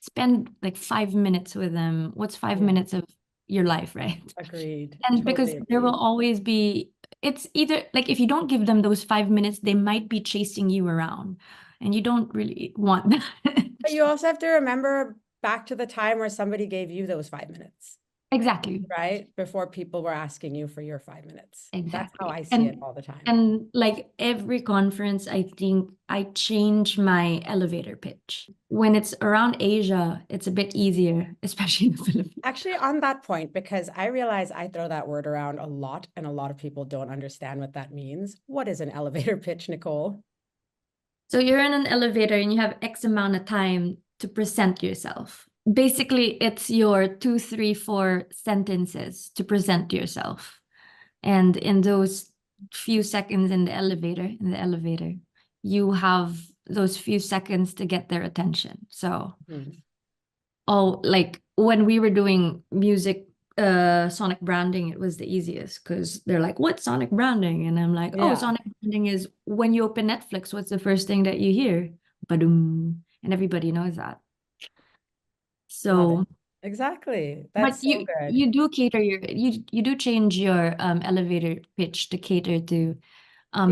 spend like 5 minutes with them. What's 5 minutes of your life, right? Agreed. And because Totally there will agreed. always be, it's either like if you don't give them those 5 minutes, they might be chasing you around, and you don't really want that. But you also have to remember back to the time where somebody gave you those 5 minutes, Exactly. right? Before people were asking you for your 5 minutes. That's how Exactly. I see it all the time. And like every conference, I think I change my elevator pitch. When it's around Asia, it's a bit easier, especially in the Philippines. Actually, on that point, because I realize I throw that word around a lot and a lot of people don't understand what that means. What is an elevator pitch, Nicole? So you're in an elevator and you have X amount of time to present yourself. Basically, it's your 2, 3, 4 sentences to present yourself. And in those few seconds in the elevator, you have those few seconds to get their attention. So, like when we were doing music, Sonic branding, it was the easiest because they're like, "What's Sonic branding?" And I'm like, "Oh, Yeah. Sonic branding is when you open Netflix, what's the first thing that you hear? Ba-doom." And everybody knows that. So exactly. but That's so good. you do cater you do change your elevator pitch to cater to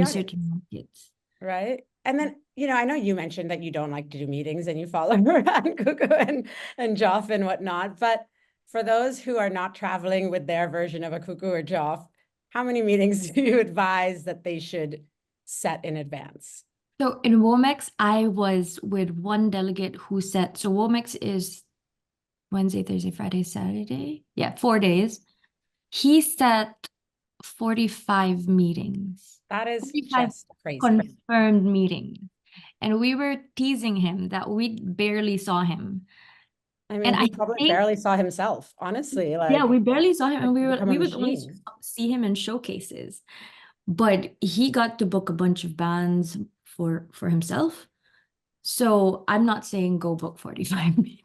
certain markets. Right. And then, I know you mentioned that you don't like to do meetings and you follow around Kukuh and Joff and whatnot, but for those who are not traveling with their version of a Kukuh or Joff, how many meetings do you advise that they should set in advance? So in Womex, I was with one delegate who said, so Womex is Wednesday, Thursday, Friday, Saturday. Yeah, 4 days. He set 45 meetings. That is 45 just crazy. confirmed meetings. And we were teasing him that we barely saw him. I mean, And he I probably think, barely saw himself, honestly. yeah, we barely saw him, and we would only machine. see him in showcases. But he got to book a bunch of bands for himself. So I'm not saying go book 45 meetings.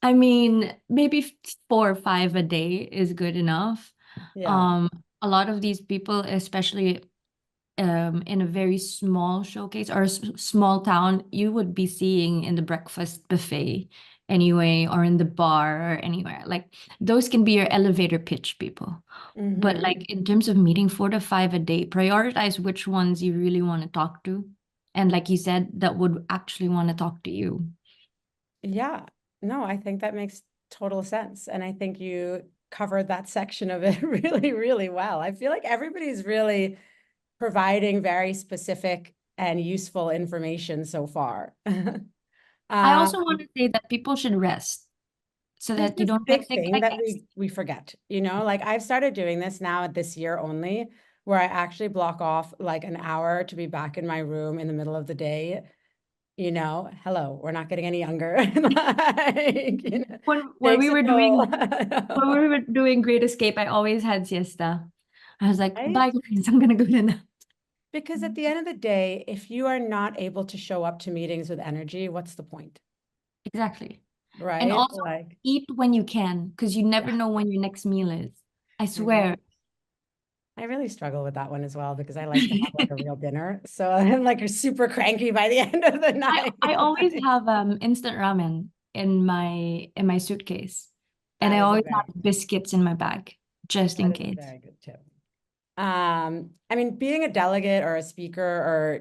I mean, maybe 4 or 5 a day is good enough. Yeah. A lot of these people, especially in a very small showcase or a small town, you would be seeing in the breakfast buffet anyway, or in the bar or anywhere. Like those can be your elevator pitch people. But like in terms of meeting 4 to 5 a day, prioritize which ones you really want to talk to. And like you said, that would actually want to talk to you. Yeah. No, I think that makes total sense. And I think you covered that section of it really, really well. I feel like everybody's really providing very specific and useful information so far. I also want to say that people should rest so There's that you this don't big get sick. thing that we forget, like I've started doing this now this year only, where I actually block off like an hour to be back in my room in the middle of the day. Hello, we're not getting any younger. Like, when we were doing Great Escape, I always had siesta. I was like, bye guys, I'm gonna go to nap. Because at the end of the day, if you are not able to show up to meetings with energy, what's the point? Exactly. Right. And also eat when you can, because you never know when your next meal is. I swear. I really struggle with that one as well, because I like to have like a real dinner. So I'm like super cranky by the end of the night. I always have instant ramen in my suitcase. And I always have biscuits in my bag, just in case. Very good tip. I mean, being a delegate or a speaker or,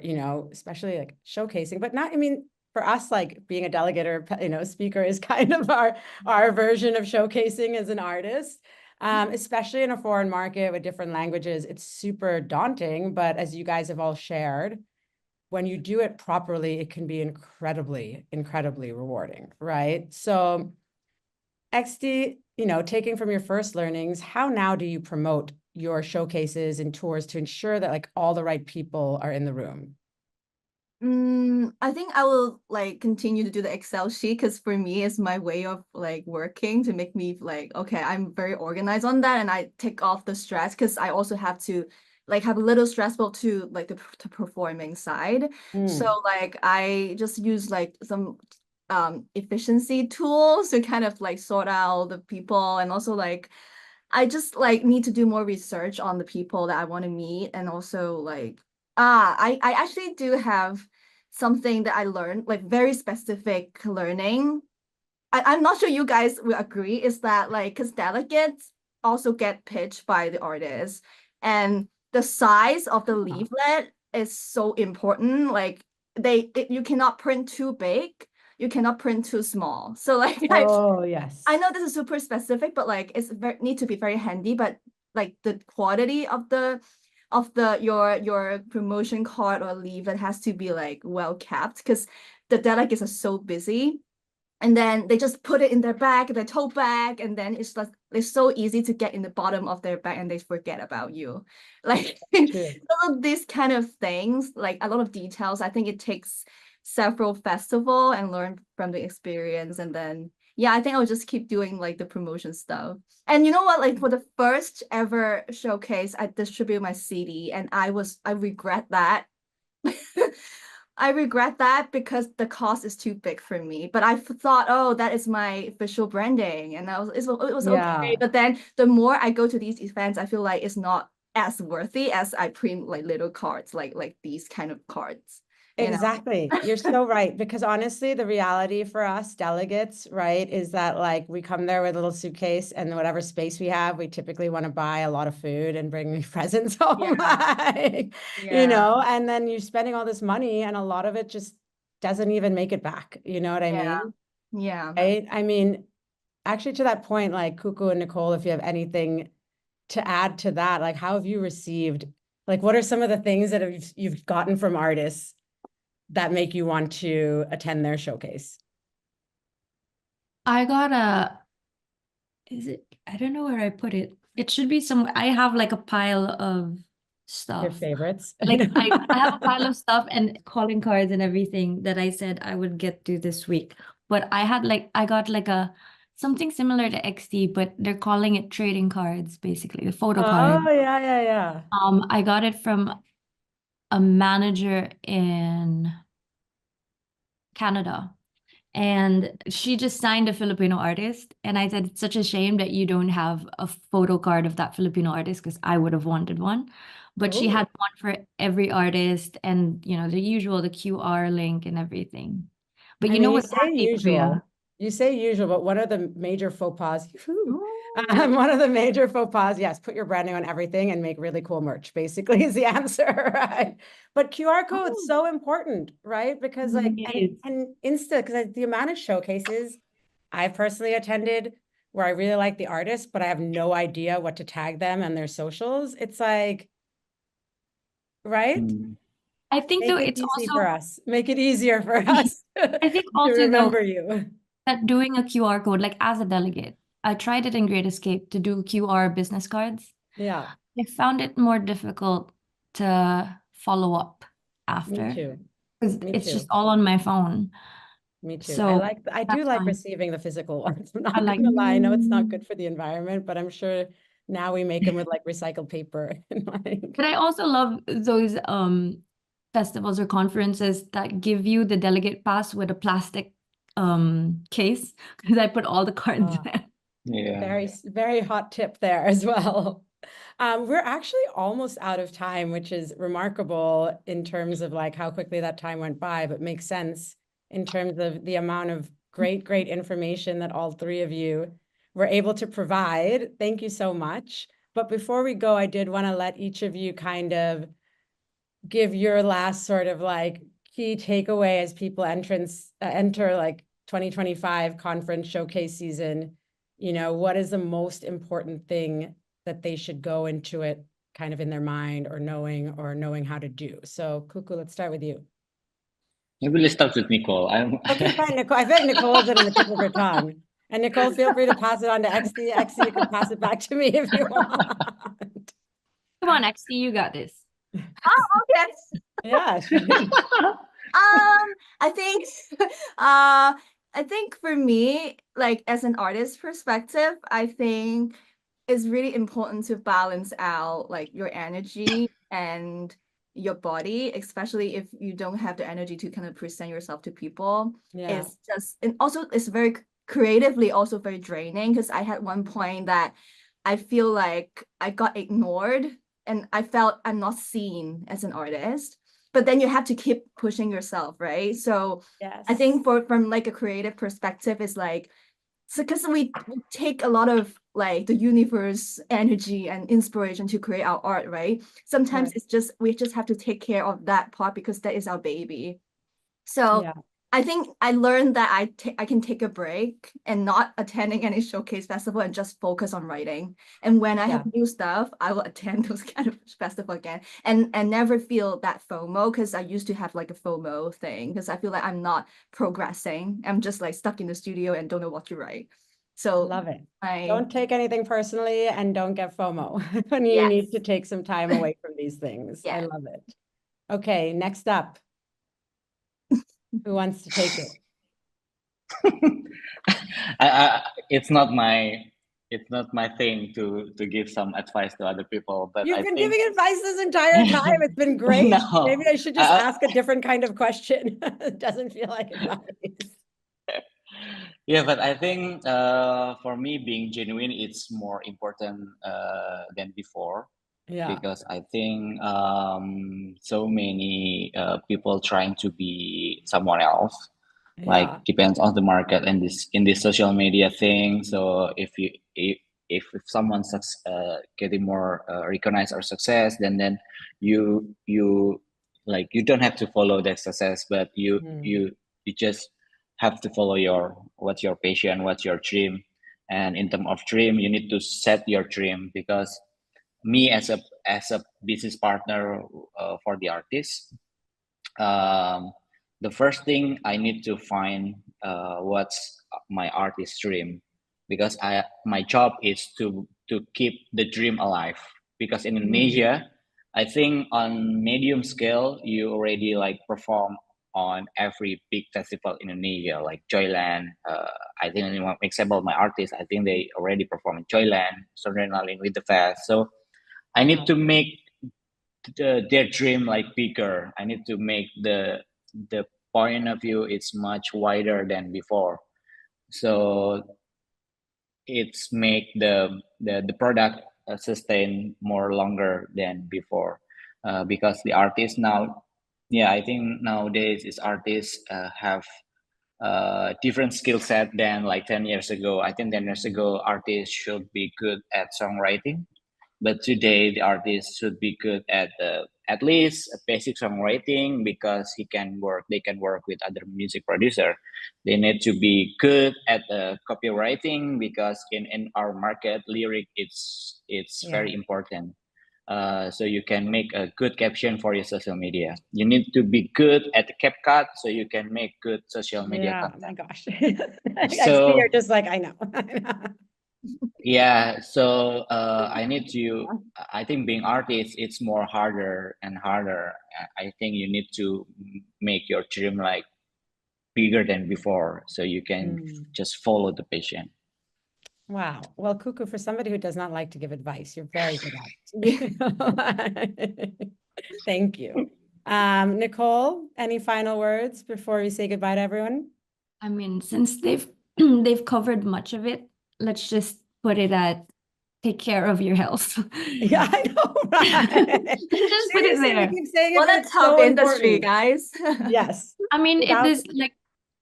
especially like showcasing, but not, I mean, for us, like being a delegate or, speaker is kind of our version of showcasing as an artist, especially in a foreign market with different languages. It's super daunting, but as you guys have all shared, when you do it properly, it can be incredibly, incredibly rewarding, right? So XD, taking from your first learnings, how now do you promote your showcases and tours to ensure that like all the right people are in the room? I think I will like continue to do the Excel sheet, because for me it's my way of like working to make me like, okay, I'm very organized on that, and I take off the stress, because I also have to like have a little stressful to like the performing side. So like I just use like some efficiency tools to kind of like sort out the people, and also like I just like need to do more research on the people that I want to meet, and also like I actually do have something that I learned, like very specific learning. I'm not sure you guys will agree, is that like, because delegates also get pitched by the artist, and the size of the leaflet is so important. Like you cannot print too big, you cannot print too small. So like Oh, yes. I know this is super specific, but like it's need to be very handy. But like the quality of your promotion card or leaflet has to be like well kept, because the delegates are so busy. And then they just put it in their bag, their tote bag, and then it's so easy to get in the bottom of their bag and they forget about you. Like all of these kind of things, like a lot of details. I think it takes several festival and learn from the experience. And then yeah, I think I'll just keep doing like the promotion stuff. And you know what? Like for the first ever showcase, I distribute my CD, and I regret that. I regret that because the cost is too big for me. But I thought, oh, that is my official branding, and it was okay. But then the more I go to these events, I feel like it's not as worthy as I print like little cards, like these kind of cards. Exactly. You're so right. Because honestly, the reality for us delegates, right, is that like we come there with a little suitcase, and whatever space we have, we typically want to buy a lot of food and bring presents home. Like, you know, and then you're spending all this money and a lot of it just doesn't even make it back. You know what I mean? Yeah. Right? I mean, actually to that point, like Kukuh and Nicole, if you have anything to add to that, like how have you received, like what are some of the things that you've gotten from artists that make you want to attend their showcase? I got I don't know where I put it. It should be somewhere. I have like a pile of stuff. Your favorites? Like I have a pile of stuff and calling cards and everything that I said I would get to this week. But I got like something similar to XTIE, but they're calling it trading cards, basically, the photo card. Oh, yeah. I got it from a manager in Canada, and she just signed a Filipino artist. And I said, it's such a shame that you don't have a photo card of that Filipino artist, because I would have wanted one. But she had one for every artist, and the usual, the QR link and everything. But you know what's happening, Priya? You say usual, but one of the major faux pas, one of the major faux pas, yes, put your branding on everything and make really cool merch, basically, is the answer, right? But QR code's so important, right? Because like, and Insta, because the amount of showcases I've personally attended where I really like the artist, but I have no idea what to tag them and their socials. It's like, right? I think though it's easy also for us. Make it easier for us. I think also to remember you. That doing a QR code, like as a delegate, I tried it in Great Escape to do QR business cards. Yeah. I found it more difficult to follow up after. Me too. Because it's just all on my phone. Me too. So I do like receiving the physical ones. I'm not gonna lie. I know it's not good for the environment, but I'm sure now we make them with like recycled paper. But I also love those festivals or conferences that give you the delegate pass with a plastic case, because I put all the cards there. Yeah. Very, very hot tip there as well. We're actually almost out of time, which is remarkable in terms of like how quickly that time went by, but makes sense in terms of the amount of great information that all three of you were able to provide. Thank you so much. But before we go, I did want to let each of you kind of give your last sort of like key takeaway as people enter like 2025 conference showcase season. What is the most important thing that they should go into it kind of in their mind or knowing how to do? So Kukuh, let's start with you. Maybe let's start with Nicole. Okay, fine, Nicole. I feel like Nicole has it on the tip of her tongue. And Nicole, feel free to pass it on to XTIE. XTIE, you can pass it back to me if you want. Come on, XTIE, you got this. Oh, okay. Yeah. I think for me, like as an artist perspective, I think it's really important to balance out like your energy and your body, especially if you don't have the energy to kind of present yourself to people. It's just, and also it's very creatively also very draining, because I had one point that I feel like I got ignored and I felt I'm not seen as an artist. but then you have to keep pushing yourself, right? So Yes. I think from like a creative perspective, it's like, so because we take a lot of like the universe energy and inspiration to create our art, right? Sometimes Right. it's just, we just have to take care of that part because that is our baby. So Yeah. I think I learned that I can take a break and not attending any showcase festival and just focus on writing. And when I have new stuff, I will attend those kind of festival again and never feel that FOMO, because I used to have like a FOMO thing because I feel like I'm not progressing. I'm just like stuck in the studio and don't know what to write. So Love it. Don't take anything personally and don't get FOMO when you Yes. need to take some time away from these things. I Yes. love it. Okay, next up. Who wants to take it? It's not my thing to give some advice to other people, but You've I been think giving advice this entire time. It's been great. No. Maybe I should just ask a different kind of question. It doesn't feel like advice. Yeah, but I think for me, being genuine, it's more important than before. Yeah. Because I think so many people trying to be someone else, like Yeah. depends on the market and this in this social media thing. So if someone's getting more recognized or success, then you like you don't have to follow that success, but you just have to follow what's your passion, what's your dream. And in terms of dream, you need to set your dream, because me as a business partner for the artist, the first thing I need to find what's my artist dream, because my job is to keep the dream alive. Because in Indonesia, I think on medium scale you already like perform on every big festival in Indonesia, like Joyland. I think, one example, my artist, I think they already perform in Joyland, Sonrenalin with the Fest. So I need to make their dream like bigger. I need to make the point of view is much wider than before. So it's make the product sustain more longer than before, because the artists now, yeah, I think nowadays is artists have different skill set than like 10 years ago. I think 10 years ago artists should be good at songwriting, but today the artist should be good at least a basic songwriting, because they can work with other music producer. They need to be good at copywriting, because in our market lyric it's very important. So you can make a good caption for your social media. You need to be good at the CapCut so you can make good social media content. Oh my gosh. I see So you're just like, I know. yeah, so I think being artist, it's more harder and harder. I think you need to make your dream like bigger than before, so you can just follow the passion. Wow. Well, Kukuh, for somebody who does not like to give advice, you're very good at it. Thank you. Nicole, any final words before we say goodbye to everyone? I mean, since they've covered much of it, let's just put it at take care of your health. Yeah, I know, right? Just put it there. We keep saying it, What but a it's tough so industry, important. guys. Yes. I mean, it Without- is like,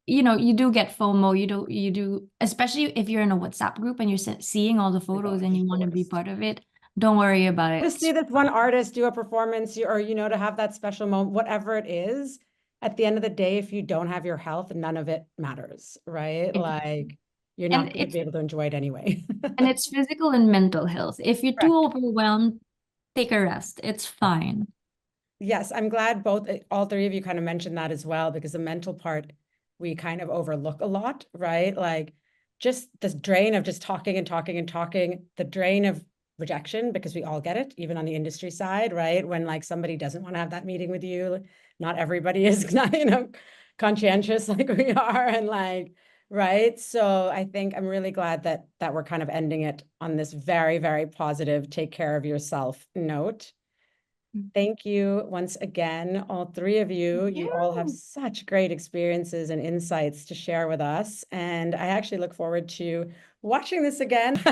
you know, you do get FOMO. You do, especially if you're in a WhatsApp group and you're seeing all the photos and you want to be part of it. Don't worry about it. To see this one artist do a performance, or to have that special moment, whatever it is, at the end of the day, if you don't have your health, none of it matters, right? Like you're not going to be able to enjoy it anyway. And it's physical and mental health. If you're too overwhelmed, take a rest. It's fine. Yes, I'm glad all three of you kind of mentioned that as well, because the mental part we kind of overlook a lot, right? Like just this drain of just talking and talking and talking, the drain of rejection, because we all get it, even on the industry side, right? When like somebody doesn't want to have that meeting with you, not everybody is conscientious like we are, and like, right? So I think I'm really glad that we're kind of ending it on this very, very positive, take care of yourself note. Thank you once again, all three of you. You all have such great experiences and insights to share with us. And I actually look forward to watching this again.